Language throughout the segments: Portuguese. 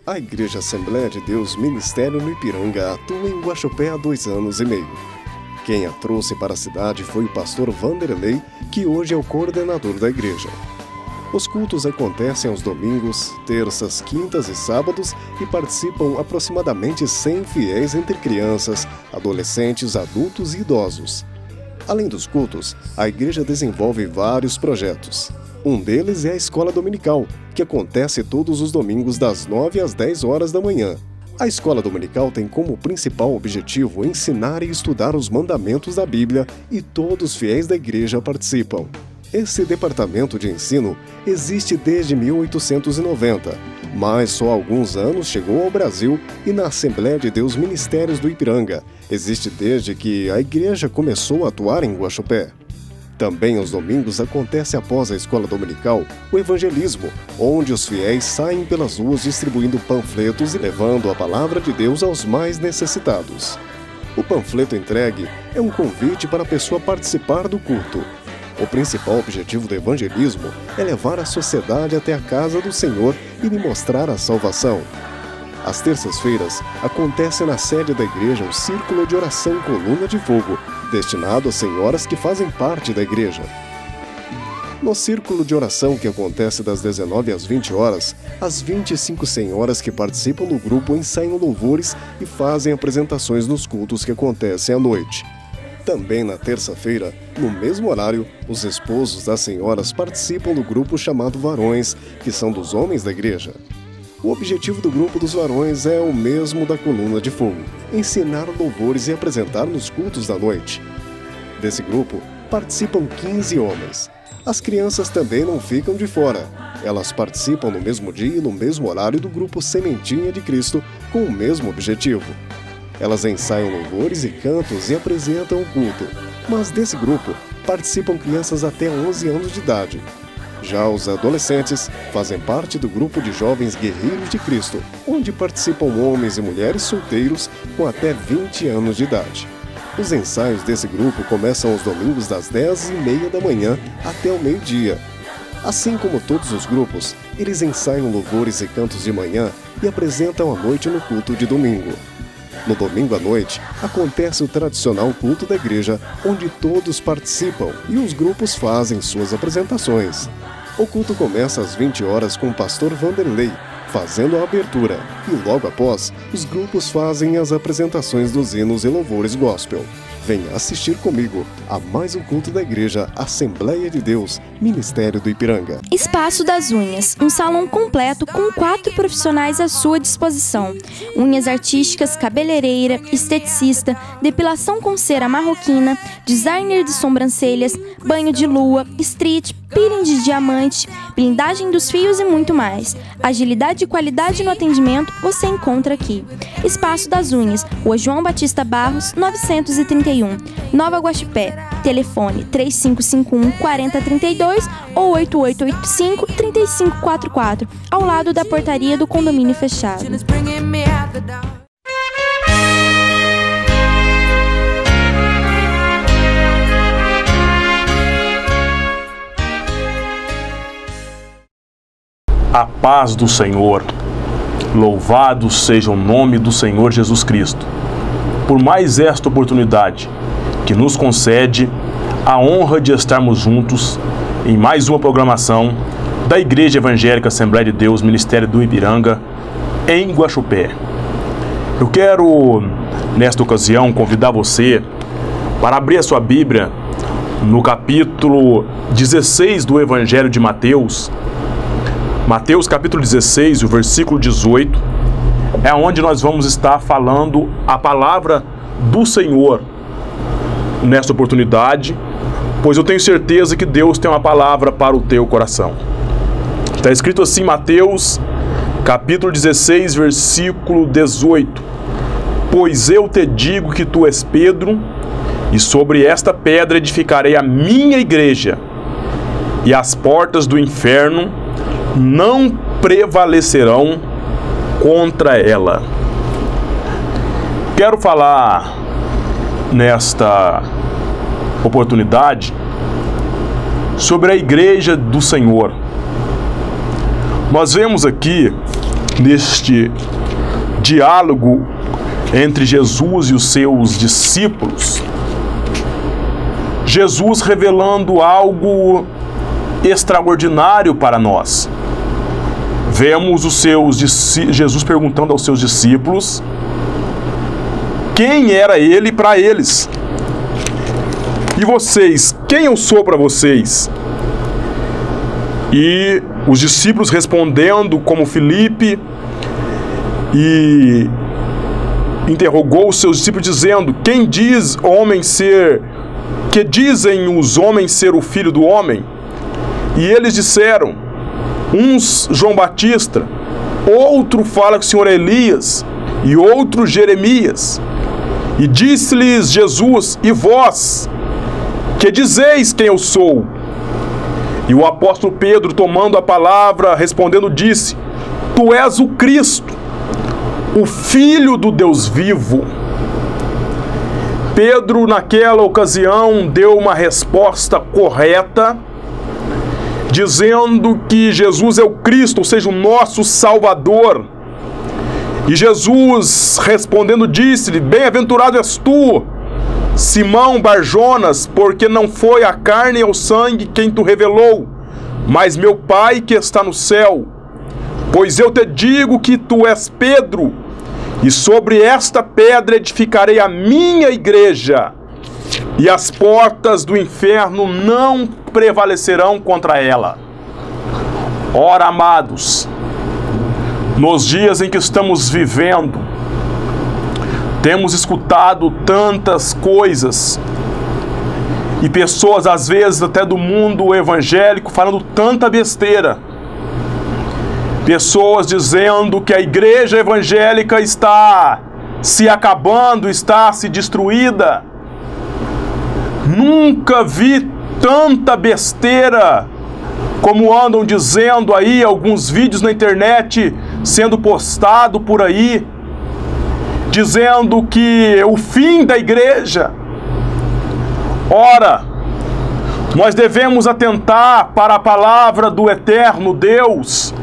A Igreja Assembleia de Deus Ministério no Ipiranga atua em Guaxupé há 2 anos e meio. Quem a trouxe para a cidade foi o pastor Vanderlei, que hoje é o coordenador da igreja. Os cultos acontecem aos domingos, terças, quintas e sábados e participam aproximadamente 100 fiéis entre crianças, adolescentes, adultos e idosos. Além dos cultos, a igreja desenvolve vários projetos. Um deles é a Escola Dominical, que acontece todos os domingos das 9 às 10 horas da manhã. A Escola Dominical tem como principal objetivo ensinar e estudar os mandamentos da Bíblia e todos os fiéis da igreja participam. Esse departamento de ensino existe desde 1890, mas só há alguns anos chegou ao Brasil e na Assembleia de Deus Ministérios do Ipiranga existe desde que a igreja começou a atuar em Guaxupé. Também aos domingos acontece após a escola dominical o evangelismo, onde os fiéis saem pelas ruas distribuindo panfletos e levando a palavra de Deus aos mais necessitados. O panfleto entregue é um convite para a pessoa participar do culto. O principal objetivo do evangelismo é levar a sociedade até a casa do Senhor e lhe mostrar a salvação. Às terças-feiras, acontece na sede da igreja o Círculo de Oração Coluna de Fogo, destinado às senhoras que fazem parte da igreja. No Círculo de Oração, que acontece das 19 às 20 horas, as 25 senhoras que participam do grupo ensaiam louvores e fazem apresentações nos cultos que acontecem à noite. Também na terça-feira, no mesmo horário, os esposos das senhoras participam do grupo chamado Varões, que são dos homens da igreja. O objetivo do grupo dos varões é o mesmo da Coluna de Fogo: ensinar louvores e apresentar nos cultos da noite. Desse grupo, participam 15 homens. As crianças também não ficam de fora. Elas participam no mesmo dia e no mesmo horário do grupo Sementinha de Cristo, com o mesmo objetivo. Elas ensaiam louvores e cantos e apresentam o culto, mas desse grupo participam crianças até 11 anos de idade. Já os adolescentes fazem parte do grupo de jovens guerreiros de Cristo, onde participam homens e mulheres solteiros com até 20 anos de idade. Os ensaios desse grupo começam aos domingos das 10h30 da manhã até o meio-dia. Assim como todos os grupos, eles ensaiam louvores e cantos de manhã e apresentam à noite no culto de domingo. No domingo à noite, acontece o tradicional culto da igreja, onde todos participam e os grupos fazem suas apresentações. O culto começa às 20 horas com o pastor Vanderlei, fazendo a abertura, e logo após, os grupos fazem as apresentações dos hinos e louvores gospel. Venha assistir comigo a mais um culto da Igreja Assembleia de Deus, Ministério do Ipiranga. Espaço das Unhas, um salão completo com 4 profissionais à sua disposição. Unhas artísticas, cabeleireira, esteticista, depilação com cera marroquina, designer de sobrancelhas, banho de lua, street, peeling de diamante, blindagem dos fios e muito mais. Agilidade e qualidade no atendimento você encontra aqui. Espaço das Unhas, Rua João Batista Barros, 931, Nova Guaxupé. Telefone 3551-4032 ou 8885-3544, ao lado da portaria do condomínio fechado. A paz do Senhor, louvado seja o nome do Senhor Jesus Cristo, por mais esta oportunidade que nos concede a honra de estarmos juntos em mais uma programação da Igreja Evangélica Assembleia de Deus Ministério do Ipiranga, em Guaxupé. Eu quero, nesta ocasião, convidar você para abrir a sua Bíblia no capítulo 16 do Evangelho de Mateus. Mateus capítulo 16, o versículo 18, é onde nós vamos estar falando a palavra do Senhor nesta oportunidade, pois eu tenho certeza que Deus tem uma palavra para o teu coração. Está escrito assim, Mateus capítulo 16, versículo 18: Pois eu te digo que tu és Pedro, e sobre esta pedra edificarei a minha igreja, e as portas do inferno não prevalecerão contra ela. Quero falar nesta oportunidade sobre a igreja do Senhor. Nós vemos aqui neste diálogo entre Jesus e os seus discípulos, Jesus revelando algo extraordinário para nós. Vemos Jesus perguntando aos seus discípulos quem era ele para eles. E vocês, quem eu sou para vocês? E os discípulos respondendo, como Filipe, e interrogou os seus discípulos dizendo: que dizem os homens ser o Filho do Homem? E eles disseram, uns João Batista, outro fala que o Senhor é Elias, e outro Jeremias. E disse-lhes Jesus: e vós, que dizeis quem eu sou? E o apóstolo Pedro, tomando a palavra, respondendo, disse: tu és o Cristo, o Filho do Deus vivo. Pedro, naquela ocasião, deu uma resposta correta, dizendo que Jesus é o Cristo, ou seja, o nosso Salvador. E Jesus, respondendo, disse-lhe: bem-aventurado és tu, Simão Barjonas, porque não foi a carne e o sangue quem tu revelou, mas meu Pai que está no céu. Pois eu te digo que tu és Pedro, e sobre esta pedra edificarei a minha igreja, e as portas do inferno não prevalecerão contra ela. Ora, amados, nos dias em que estamos vivendo, temos escutado tantas coisas, e pessoas, às vezes, até do mundo evangélico, falando tanta besteira. Pessoas dizendo que a igreja evangélica está se acabando, está se destruída. Nunca vi tanta besteira como andam dizendo aí, alguns vídeos na internet sendo postado por aí, dizendo que o fim da igreja. Ora, nós devemos atentar para a palavra do eterno Deus,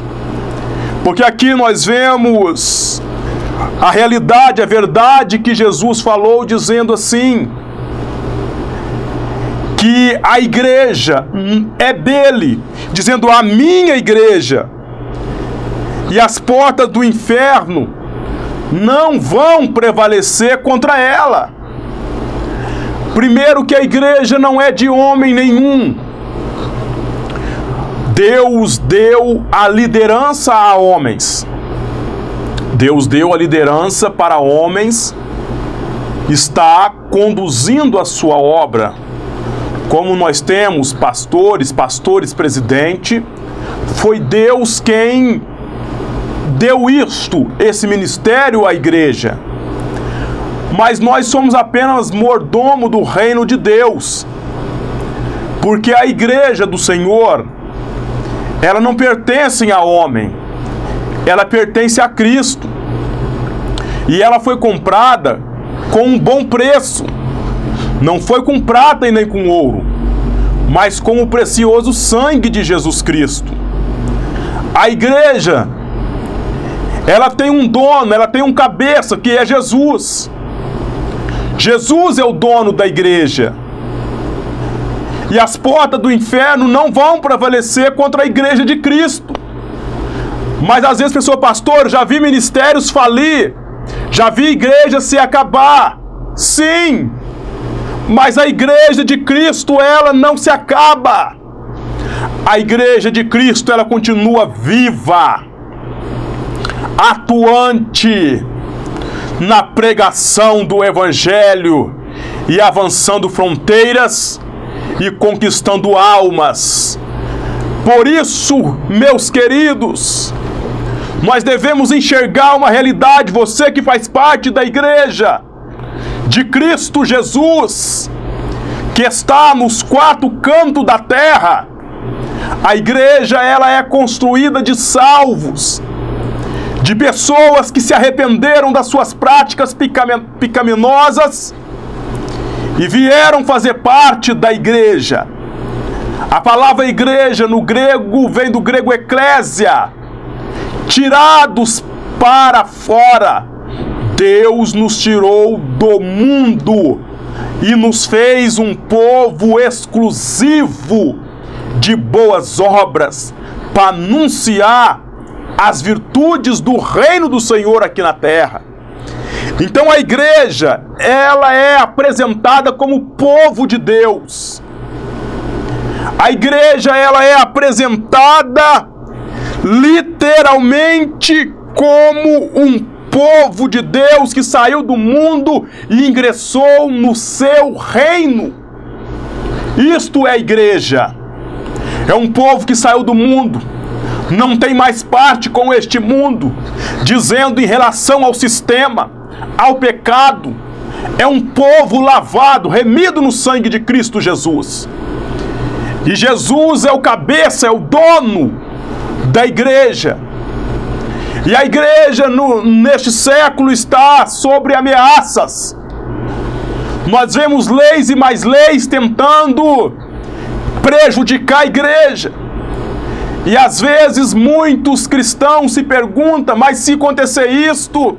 porque aqui nós vemos a realidade, a verdade que Jesus falou, dizendo assim, que a igreja é dele, dizendo a minha igreja, e as portas do inferno não vão prevalecer contra ela. Primeiro, que a igreja não é de homem nenhum. Deus deu a liderança a homens. Deus deu a liderança para homens, está conduzindo a sua obra. Como nós temos pastores presidente, foi Deus quem deu esse ministério à igreja. Mas nós somos apenas mordomo do reino de Deus. Porque a igreja do Senhor, ela não pertence a homem, ela pertence a Cristo. E ela foi comprada com um bom preço. Não foi com prata e nem com ouro, mas com o precioso sangue de Jesus Cristo. A igreja, ela tem um dono, ela tem um cabeça, que é Jesus. Jesus é o dono da igreja. E as portas do inferno não vão prevalecer contra a igreja de Cristo. Mas às vezes a pessoa: pastor, já vi ministérios falir, já vi igreja se acabar. Sim, mas a igreja de Cristo, ela não se acaba. A igreja de Cristo, ela continua viva, atuante na pregação do evangelho e avançando fronteiras e conquistando almas. Por isso, meus queridos, nós devemos enxergar uma realidade. Você que faz parte da igreja de Cristo Jesus, que está nos quatro cantos da terra, a igreja, ela é construída de salvos, de pessoas que se arrependeram das suas práticas pecaminosas e vieram fazer parte da igreja. A palavra igreja no grego vem do grego eclésia, tirados para fora. Deus nos tirou do mundo e nos fez um povo exclusivo de boas obras para anunciar as virtudes do reino do Senhor aqui na terra. Então a igreja, ela é apresentada como povo de Deus. A igreja, ela é apresentada literalmente como um povo de Deus que saiu do mundo e ingressou no seu reino. Isto é a igreja. É um povo que saiu do mundo, não tem mais parte com este mundo, dizendo em relação ao sistema, ao pecado. É um povo lavado, remido no sangue de Cristo Jesus. E Jesus é o cabeça, é o dono da igreja. E a igreja neste século está sobre ameaças. Nós vemos leis e mais leis tentando prejudicar a igreja. E às vezes muitos cristãos se perguntam, mas se acontecer isto,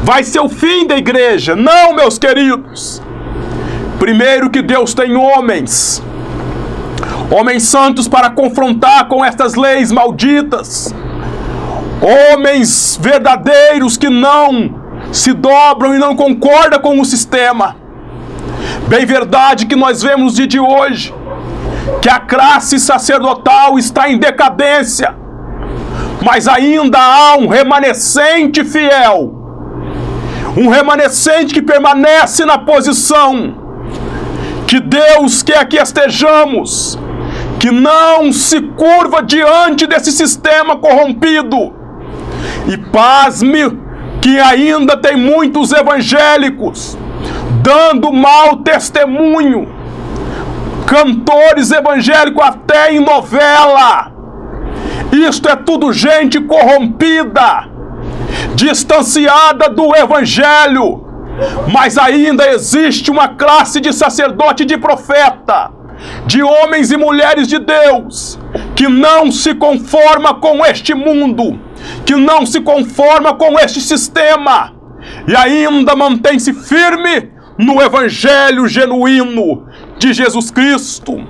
vai ser o fim da igreja. Não, meus queridos. Primeiro que Deus tem homens santos para confrontar com estas leis malditas. Homens verdadeiros que não se dobram e não concordam com o sistema. Bem verdade que nós vemos no dia de hoje que a classe sacerdotal está em decadência, mas ainda há um remanescente fiel, um remanescente que permanece na posição que Deus quer que estejamos, que não se curva diante desse sistema corrompido. E pasme que ainda tem muitos evangélicos dando mau testemunho, cantores evangélicos até em novela. Isto é tudo gente corrompida, distanciada do evangelho. Mas ainda existe uma classe de sacerdote e de profeta, de homens e mulheres de Deus, que não se conforma com este mundo, que não se conforma com este sistema, e ainda mantém-se firme no evangelho genuíno de Jesus Cristo.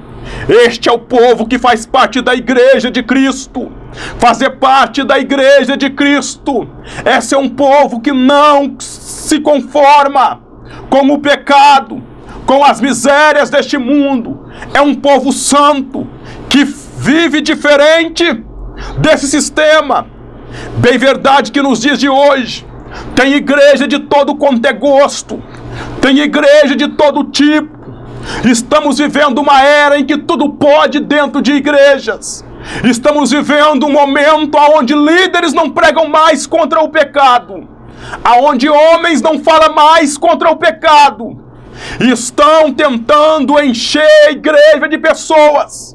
Este é o povo que faz parte da igreja de Cristo. Fazer parte da igreja de Cristo, esse é um povo que não se conforma com o pecado, com as misérias deste mundo. É um povo santo que vive diferente desse sistema. Bem verdade que nos dias de hoje tem igreja de todo quanto é gosto, tem igreja de todo tipo. Estamos vivendo uma era em que tudo pode dentro de igrejas. Estamos vivendo um momento onde líderes não pregam mais contra o pecado, aonde homens não falam mais contra o pecado. Estão tentando encher a igreja de pessoas,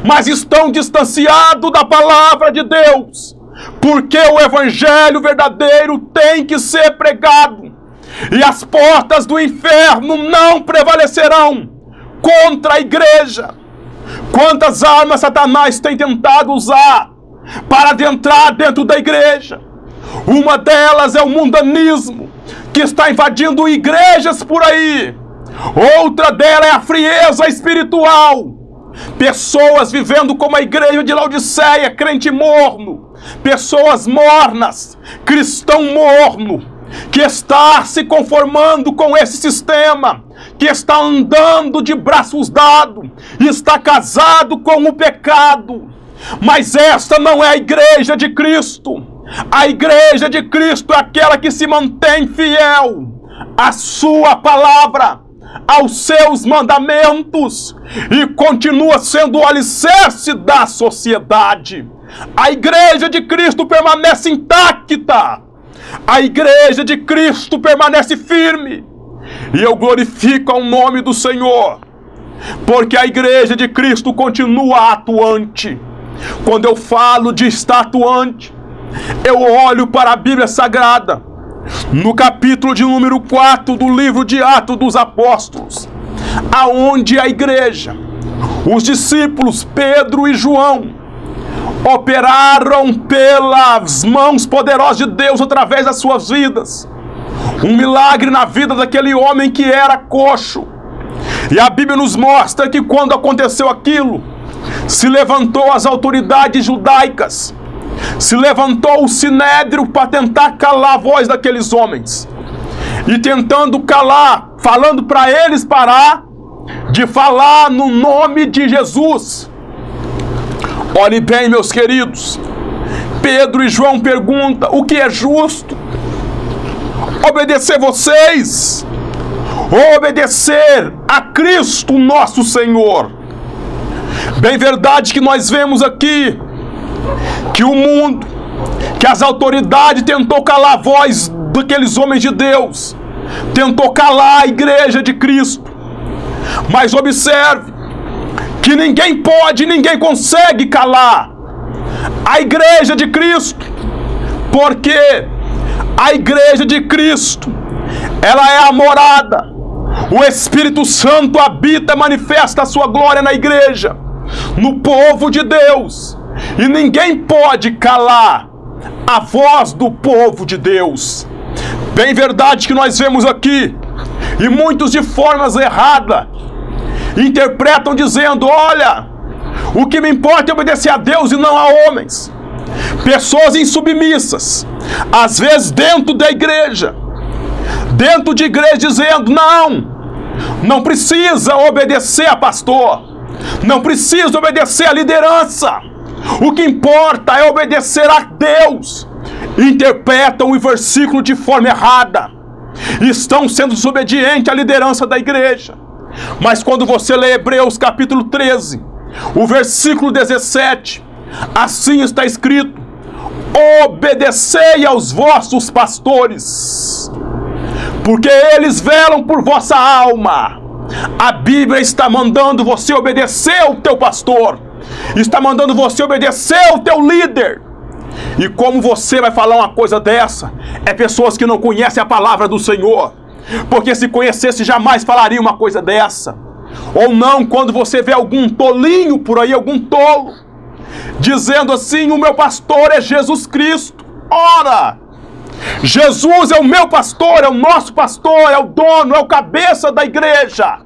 mas estão distanciados da palavra de Deus, porque o evangelho verdadeiro tem que ser pregado, e as portas do inferno não prevalecerão contra a igreja. Quantas armas Satanás tem tentado usar para adentrar dentro da igreja? Uma delas é o mundanismo, que está invadindo igrejas por aí. Outra dela é a frieza espiritual. Pessoas vivendo como a igreja de Laodiceia, crente morno. Pessoas mornas, cristão morno, que está se conformando com esse sistema, que está andando de braços dados, está casado com o pecado. Mas esta não é a igreja de Cristo. A igreja de Cristo é aquela que se mantém fiel à sua palavra, aos seus mandamentos, e continua sendo o alicerce da sociedade. A igreja de Cristo permanece intacta. A igreja de Cristo permanece firme. E eu glorifico ao nome do Senhor, porque a igreja de Cristo continua atuante. Quando eu falo de estar atuante, eu olho para a Bíblia Sagrada, no capítulo de número 4 do livro de Atos dos Apóstolos, aonde a igreja, os discípulos Pedro e João, operaram pelas mãos poderosas de Deus através das suas vidas. Um milagre na vida daquele homem que era coxo. E a Bíblia nos mostra que quando aconteceu aquilo, se levantou as autoridades judaicas, se levantou o sinédrio para tentar calar a voz daqueles homens. E tentando calar, falando para eles parar de falar no nome de Jesus. Olhe bem, meus queridos, Pedro e João perguntam: o que é justo? Obedecer vocês ou obedecer a Cristo nosso Senhor? Bem verdade que nós vemos aqui que o mundo, que as autoridades tentou calar a voz daqueles homens de Deus, tentou calar a igreja de Cristo. Mas observe que ninguém pode, ninguém consegue calar a igreja de Cristo, porque a igreja de Cristo, ela é a morada. O Espírito Santo habita, manifesta a sua glória na igreja, no povo de Deus. E ninguém pode calar a voz do povo de Deus. Bem verdade que nós vemos aqui, e muitos de formas erradas interpretam dizendo: olha, o que me importa é obedecer a Deus e não a homens. Pessoas insubmissas, às vezes dentro de igreja dizendo: não precisa obedecer a pastor, não precisa obedecer a liderança, o que importa é obedecer a Deus. Interpretam o versículo de forma errada, estão sendo desobedientes à liderança da igreja. Mas quando você lê Hebreus capítulo 13, o versículo 17, assim está escrito: obedecei aos vossos pastores, porque eles velam por vossa alma. A Bíblia está mandando você obedecer ao teu pastor, está mandando você obedecer ao teu líder. E como você vai falar uma coisa dessa? É pessoas que não conhecem a palavra do Senhor, porque se conhecesse jamais falaria uma coisa dessa. Ou não, quando você vê algum tolinho por aí, algum tolo, dizendo assim: o meu pastor é Jesus Cristo. Ora, Jesus é o meu pastor, é o nosso pastor, é o dono, é o cabeça da igreja.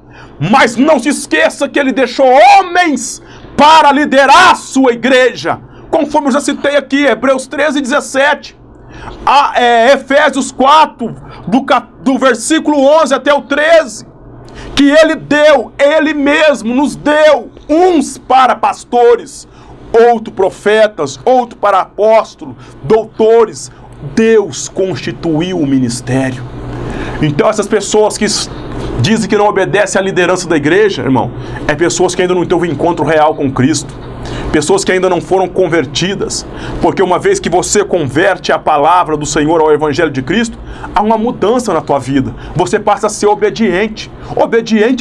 Mas não se esqueça que ele deixou homens para liderar a sua igreja, conforme eu já citei aqui, Hebreus 13, 17, Efésios 4, do versículo 11 até o 13, que ele mesmo nos deu uns para pastores, outros profetas, outros para apóstolos, doutores. Deus constituiu o ministério. Então essas pessoas que dizem que não obedecem à liderança da igreja, irmão, é pessoas que ainda não têm um encontro real com Cristo, pessoas que ainda não foram convertidas, porque uma vez que você converte a palavra do Senhor ao Evangelho de Cristo, há uma mudança na tua vida. Você passa a ser obediente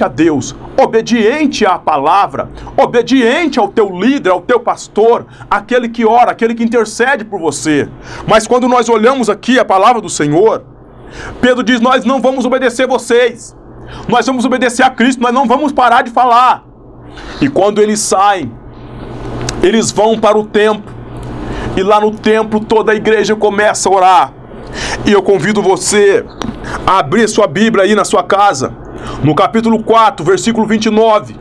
a Deus, obediente à palavra, obediente ao teu líder, ao teu pastor, aquele que ora, aquele que intercede por você. Mas quando nós olhamos aqui a palavra do Senhor, Pedro diz: nós não vamos obedecer vocês, nós vamos obedecer a Cristo, nós não vamos parar de falar. E quando eles saem, eles vão para o templo, e lá no templo toda a igreja começa a orar. E eu convido você a abrir sua Bíblia aí na sua casa, no capítulo 4, versículo 29,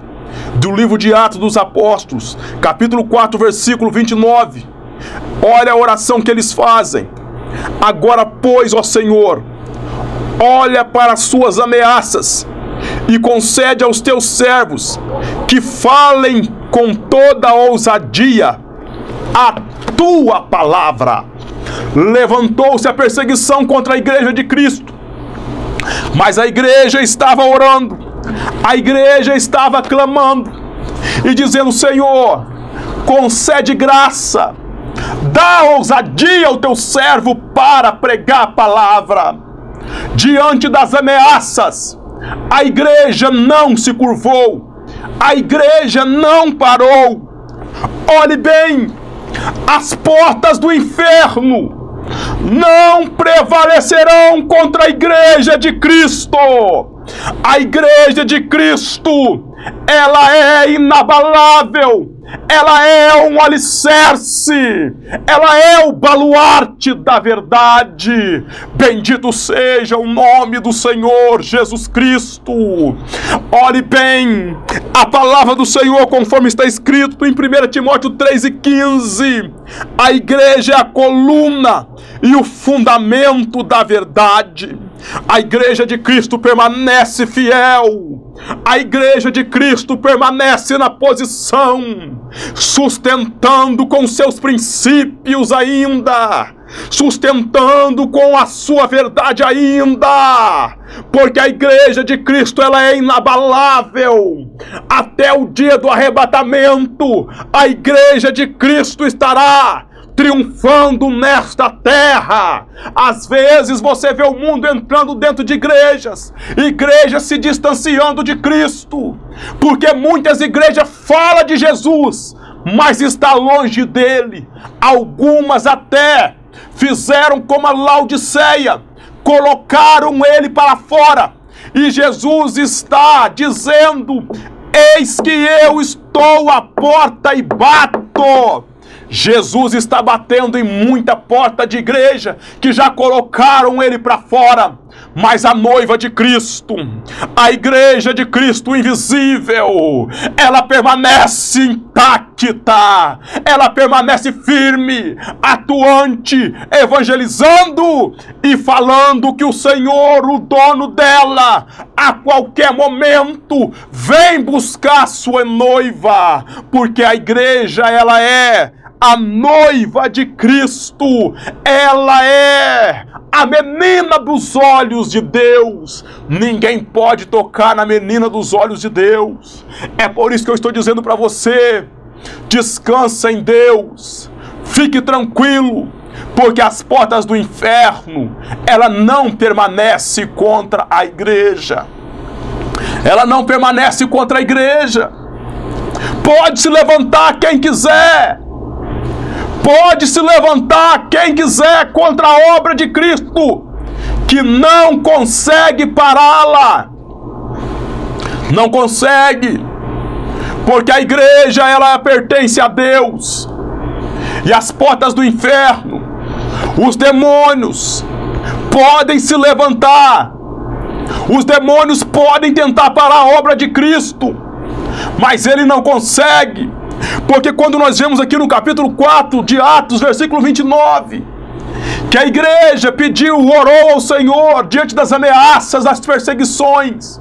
do livro de Atos dos Apóstolos, capítulo 4, versículo 29. Olha a oração que eles fazem: agora, pois, ó Senhor, olha para as suas ameaças e concede aos teus servos que falem com toda ousadia a tua palavra. Levantou-se a perseguição contra a igreja de Cristo, mas a igreja estava orando, a igreja estava clamando e dizendo: Senhor, concede graça, dá ousadia ao teu servo para pregar a palavra. Diante das ameaças, a igreja não se curvou, a igreja não parou. Olhe bem, as portas do inferno não prevalecerão contra a igreja de Cristo. A igreja de Cristo, ela é inabalável, ela é um alicerce, ela é o baluarte da verdade. Bendito seja o nome do Senhor Jesus Cristo. Olhe bem, a palavra do Senhor, conforme está escrito em 1 Timóteo 3,15, a igreja é a coluna e o fundamento da verdade. A igreja de Cristo permanece fiel. A igreja de Cristo permanece na posição, sustentando com seus princípios ainda, sustentando com a sua verdade ainda, porque a igreja de Cristo, ela é inabalável. Até o dia do arrebatamento, a igreja de Cristo estará triunfando nesta terra. Às vezes você vê o mundo entrando dentro de igrejas se distanciando de Cristo, porque muitas igrejas falam de Jesus, mas está longe dele. Algumas até fizeram como a Laodiceia, colocaram ele para fora, e Jesus está dizendo: eis que eu estou à porta e bato. Jesus está batendo em muita porta de igreja que já colocaram ele para fora. Mas a noiva de Cristo, a igreja de Cristo invisível, ela permanece intacta, ela permanece firme, atuante, evangelizando e falando que o Senhor, o dono dela, a qualquer momento vem buscar sua noiva, porque a igreja, ela é a noiva de Cristo, ela é a menina dos olhos de Deus. Ninguém pode tocar na menina dos olhos de Deus. É por isso que eu estou dizendo para você: descansa em Deus, fique tranquilo, porque as portas do inferno, ela não permanece contra a igreja. Ela não permanece contra a igreja. Pode se levantar quem quiser, pode se levantar quem quiser contra a obra de Cristo, que não consegue pará-la. Não consegue, porque a igreja, ela pertence a Deus. E as portas do inferno, os demônios podem se levantar, os demônios podem tentar parar a obra de Cristo, mas ele não consegue. Porque quando nós vemos aqui no capítulo 4 de Atos, versículo 29, que a igreja pediu, orou ao Senhor diante das ameaças, das perseguições,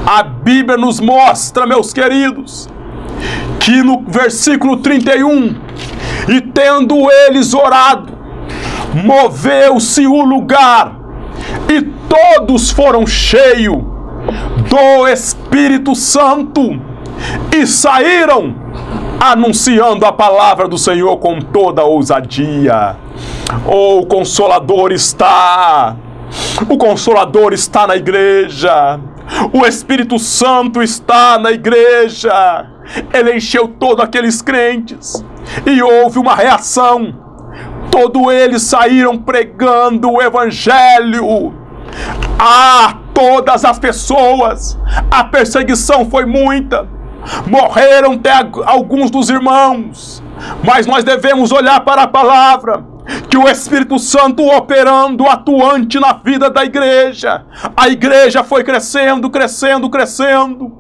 a Bíblia nos mostra, meus queridos, que no versículo 31, e tendo eles orado, moveu-se o lugar, e todos foram cheios do Espírito Santo, e saíram anunciando a palavra do Senhor com toda a ousadia. O Consolador está na igreja. O Espírito Santo está na igreja. Ele encheu todos aqueles crentes e houve uma reação. Todos eles saíram pregando o Evangelho a todas as pessoas. A perseguição foi muita. Morreram até alguns dos irmãos, mas nós devemos olhar para a palavra, que o Espírito Santo operando, atuante na vida da igreja. A igreja foi crescendo, crescendo, crescendo,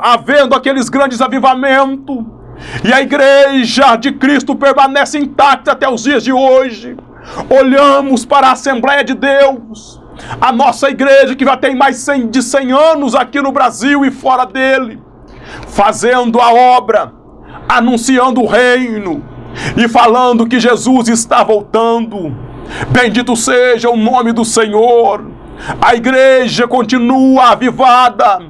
havendo aqueles grandes avivamentos, e a igreja de Cristo permanece intacta até os dias de hoje. Olhamos para a Assembleia de Deus, a nossa igreja que já tem mais de 100 anos aqui no Brasil e fora dele, fazendo a obra, anunciando o reino e falando que Jesus está voltando. Bendito seja o nome do Senhor. A igreja continua avivada,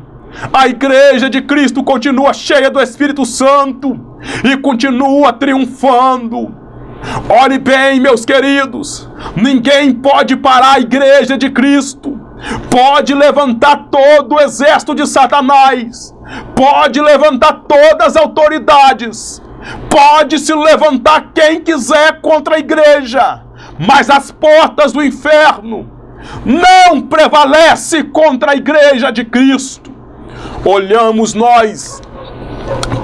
a igreja de Cristo continua cheia do Espírito Santo e continua triunfando. Olhe bem, meus queridos, ninguém pode parar a igreja de Cristo. Pode levantar todo o exército de Satanás, pode levantar todas as autoridades, pode se levantar quem quiser contra a igreja, mas as portas do inferno, não prevalece contra a Igreja de Cristo. Olhamos nós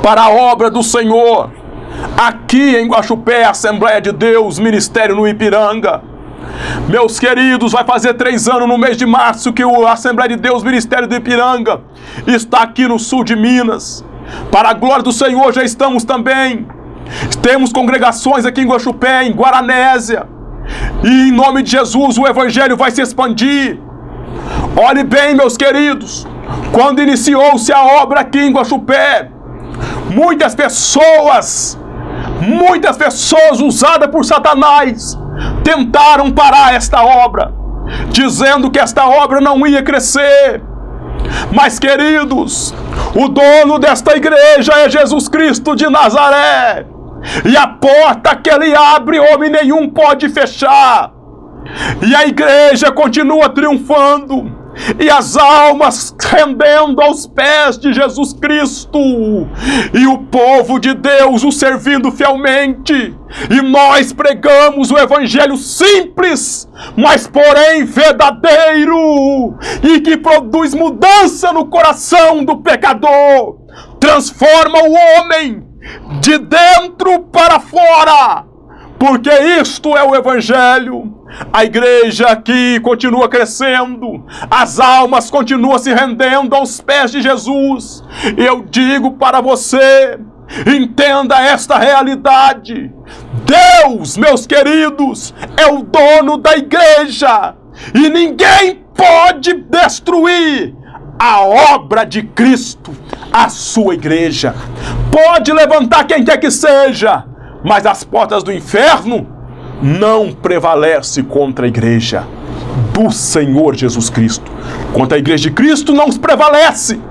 para a obra do Senhor, aqui em Guaxupé, Assembleia de Deus, Ministério no Ipiranga. Meus queridos, vai fazer 3 anos no mês de março que a Assembleia de Deus, Ministério do Ipiranga, está aqui no sul de Minas. Para a glória do Senhor, já estamos também. Temos congregações aqui em Guaxupé, em Guaranésia. E em nome de Jesus o Evangelho vai se expandir. Olhe bem, meus queridos, quando iniciou-se a obra aqui em Guaxupé, muitas pessoas usadas por Satanás tentaram parar esta obra, dizendo que esta obra não ia crescer. Mas, queridos, o dono desta igreja é Jesus Cristo de Nazaré, e a porta que ele abre, homem nenhum pode fechar. E a igreja continua triunfando, e as almas rendendo aos pés de Jesus Cristo, e o povo de Deus o servindo fielmente. E nós pregamos o Evangelho simples, mas porém verdadeiro, e que produz mudança no coração do pecador, transforma o homem de dentro para fora, porque isto é o Evangelho. A igreja aqui continua crescendo, as almas continuam se rendendo aos pés de Jesus. Eu digo para você, entenda esta realidade. Deus, meus queridos, é o dono da igreja, e ninguém pode destruir a obra de Cristo, a sua igreja. Pode levantar quem quer que seja, mas as portas do inferno não prevalece contra a igreja do Senhor Jesus Cristo. Contra a igreja de Cristo não prevalece.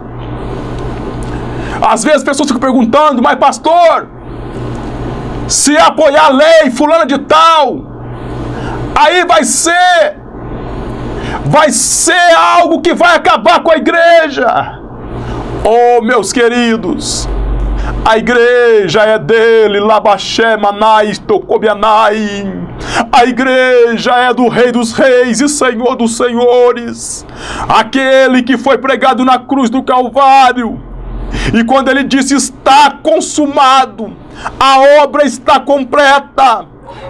Às vezes as pessoas ficam perguntando: mas pastor, se apoiar a lei fulana de tal, aí vai ser algo que vai acabar com a igreja. Oh, meus queridos, a igreja é dele, Labaxé, Manais, Tocobianai. A igreja é do Rei dos Reis e Senhor dos Senhores, aquele que foi pregado na cruz do Calvário. E quando ele disse: está consumado, a obra está completa,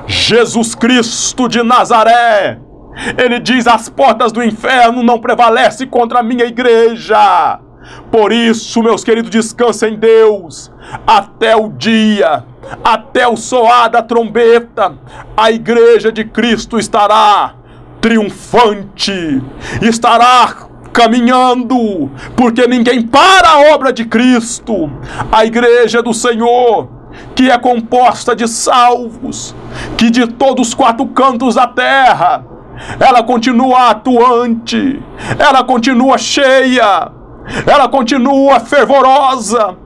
Jesus Cristo de Nazaré, ele diz: as portas do inferno não prevalecem contra a minha igreja. Por isso, meus queridos, descansem em Deus, até o dia, até o soar da trombeta, a igreja de Cristo estará triunfante, estará caminhando, porque ninguém para a obra de Cristo. A igreja do Senhor, que é composta de salvos, que de todos os 4 cantos da terra, ela continua atuante, ela continua cheia, ela continua fervorosa.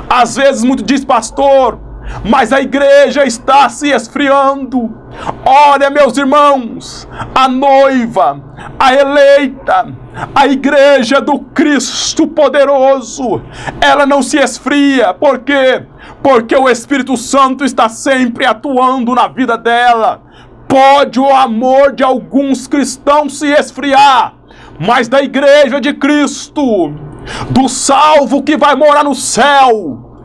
Às vezes muito diz: pastor, mas a igreja está se esfriando. Olha, meus irmãos, a noiva, a eleita, a igreja do Cristo poderoso, ela não se esfria. Por quê? Porque o Espírito Santo está sempre atuando na vida dela. Pode o amor de alguns cristãos se esfriar, mas da igreja de Cristo, do salvo que vai morar no céu,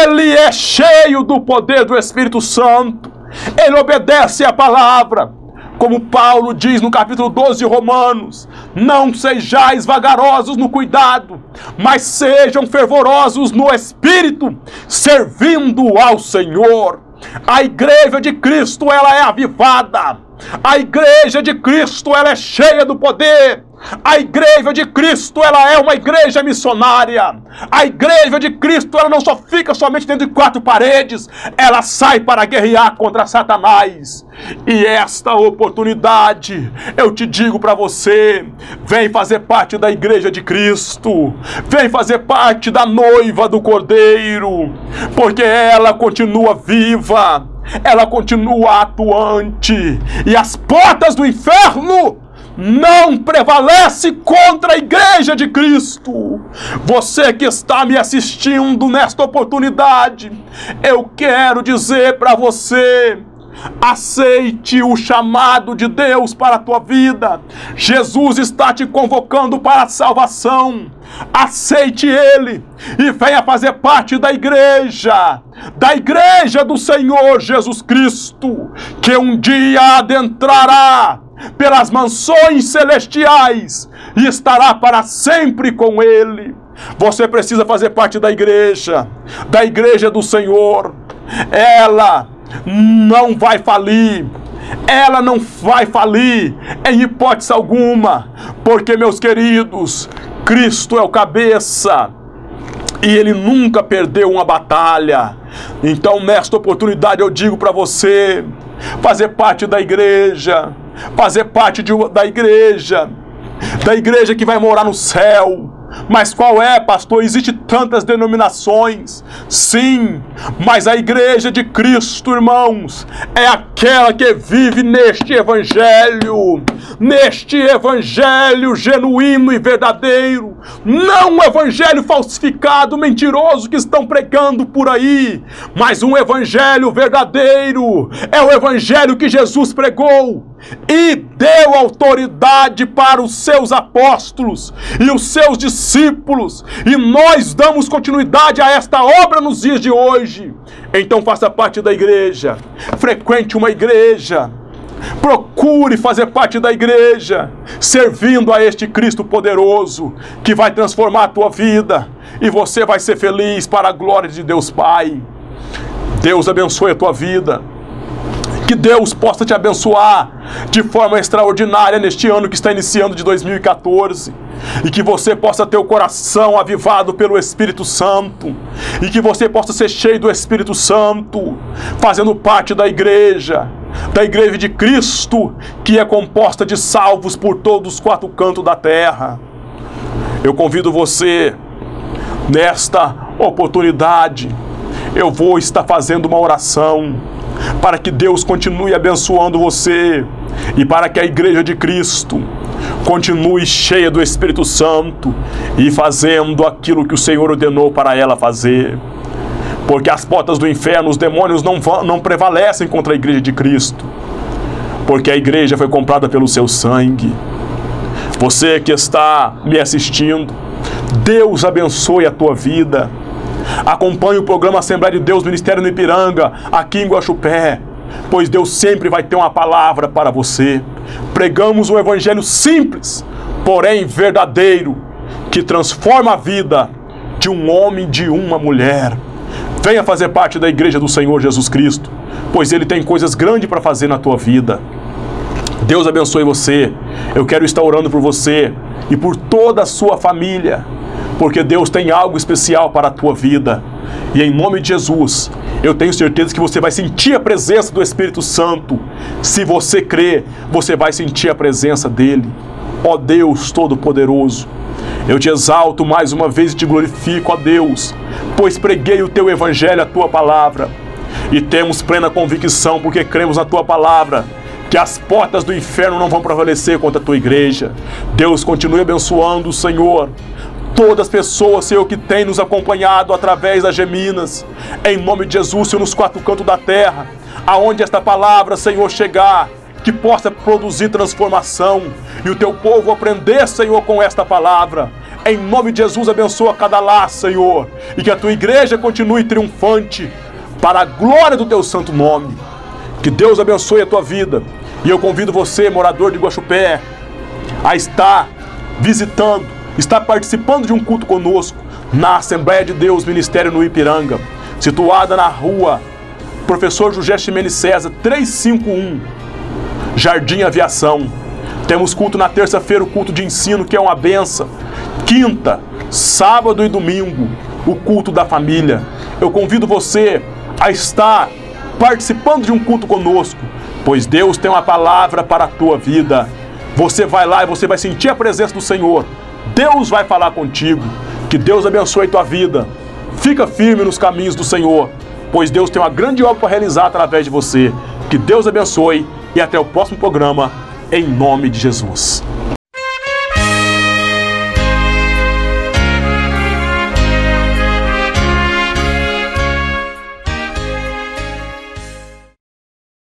ele é cheio do poder do Espírito Santo, ele obedece à palavra, como Paulo diz no capítulo 12 de Romanos: não sejais vagarosos no cuidado, mas sejam fervorosos no Espírito, servindo ao Senhor. A igreja de Cristo, ela é avivada, a igreja de Cristo, ela é cheia do poder. A igreja de Cristo, ela é uma igreja missionária. A igreja de Cristo, ela não só fica somente dentro de 4 paredes, ela sai para guerrear contra Satanás. E esta oportunidade, eu te digo para você: vem fazer parte da igreja de Cristo, vem fazer parte da noiva do Cordeiro, porque ela continua viva, ela continua atuante, e as portas do inferno não prevalece contra a igreja de Cristo. Você que está me assistindo nesta oportunidade, eu quero dizer para você: Aceite o chamado de Deus para a tua vida. Jesus está te convocando para a salvação. Aceite Ele e venha fazer parte da igreja do Senhor Jesus Cristo, que um dia adentrará pelas mansões celestiais e estará para sempre com Ele. Você precisa fazer parte da igreja do Senhor. Ela não vai falir. Ela não vai falir em hipótese alguma, porque, meus queridos, Cristo é o cabeça e Ele nunca perdeu uma batalha. Então, nesta oportunidade, eu digo para você fazer parte da igreja, fazer parte da igreja que vai morar no céu. Mas qual é, pastor? Existem tantas denominações. Sim, mas a igreja de Cristo, irmãos, é aquela que vive neste evangelho genuíno e verdadeiro. Não um evangelho falsificado, mentiroso que estão pregando por aí, mas um evangelho verdadeiro. É o evangelho que Jesus pregou e deu autoridade para os seus apóstolos e os seus discípulos, e nós damos continuidade a esta obra nos dias de hoje. Então faça parte da igreja, frequente uma igreja, procure fazer parte da igreja, servindo a este Cristo poderoso, que vai transformar a tua vida, e você vai ser feliz para a glória de Deus Pai. Deus abençoe a tua vida. Que Deus possa te abençoar de forma extraordinária neste ano que está iniciando de 2014. E que você possa ter o coração avivado pelo Espírito Santo. E que você possa ser cheio do Espírito Santo, fazendo parte da igreja de Cristo, que é composta de salvos por todos os quatro cantos da terra. Eu convido você, nesta oportunidade, eu vou estar fazendo uma oração para que Deus continue abençoando você e para que a igreja de Cristo continue cheia do Espírito Santo e fazendo aquilo que o Senhor ordenou para ela fazer. Porque as portas do inferno, os demônios não prevalecem contra a igreja de Cristo, porque a igreja foi comprada pelo seu sangue. Você que está me assistindo, Deus abençoe a tua vida. Acompanhe o programa Assembleia de Deus Ministério no Ipiranga, aqui em Guaxupé, pois Deus sempre vai ter uma palavra para você. Pregamos um evangelho simples, porém verdadeiro, que transforma a vida de um homem e de uma mulher. Venha fazer parte da igreja do Senhor Jesus Cristo, pois Ele tem coisas grandes para fazer na tua vida. Deus abençoe você. Eu quero estar orando por você e por toda a sua família, porque Deus tem algo especial para a tua vida. E em nome de Jesus, eu tenho certeza que você vai sentir a presença do Espírito Santo. Se você crer, você vai sentir a presença dEle. Ó Deus Todo-Poderoso, eu te exalto mais uma vez e te glorifico, ó Deus, pois preguei o teu evangelho, a tua palavra, e temos plena convicção, porque cremos na tua palavra, que as portas do inferno não vão prevalecer contra a tua igreja. Deus, continue abençoando, Senhor, todas as pessoas, Senhor, que tem nos acompanhado através das Geminas, em nome de Jesus, Senhor, nos quatro cantos da terra, aonde esta palavra, Senhor, chegar, que possa produzir transformação, e o teu povo aprender, Senhor, com esta palavra. Em nome de Jesus, abençoa cada lar, Senhor, e que a tua igreja continue triunfante, para a glória do teu santo nome. Que Deus abençoe a tua vida, e eu convido você, morador de Guaxupé, a estar visitando, está participando de um culto conosco na Assembleia de Deus Ministério no Ipiranga, situada na rua Professor José Ximenes César, 351, Jardim Aviação. Temos culto na terça-feira, o culto de ensino, que é uma benção. Quinta, sábado e domingo, o culto da família. Eu convido você a estar participando de um culto conosco, pois Deus tem uma palavra para a tua vida. Você vai lá e você vai sentir a presença do Senhor. Deus vai falar contigo. Que Deus abençoe a tua vida. Fica firme nos caminhos do Senhor, pois Deus tem uma grande obra para realizar através de você. Que Deus abençoe e até o próximo programa, em nome de Jesus.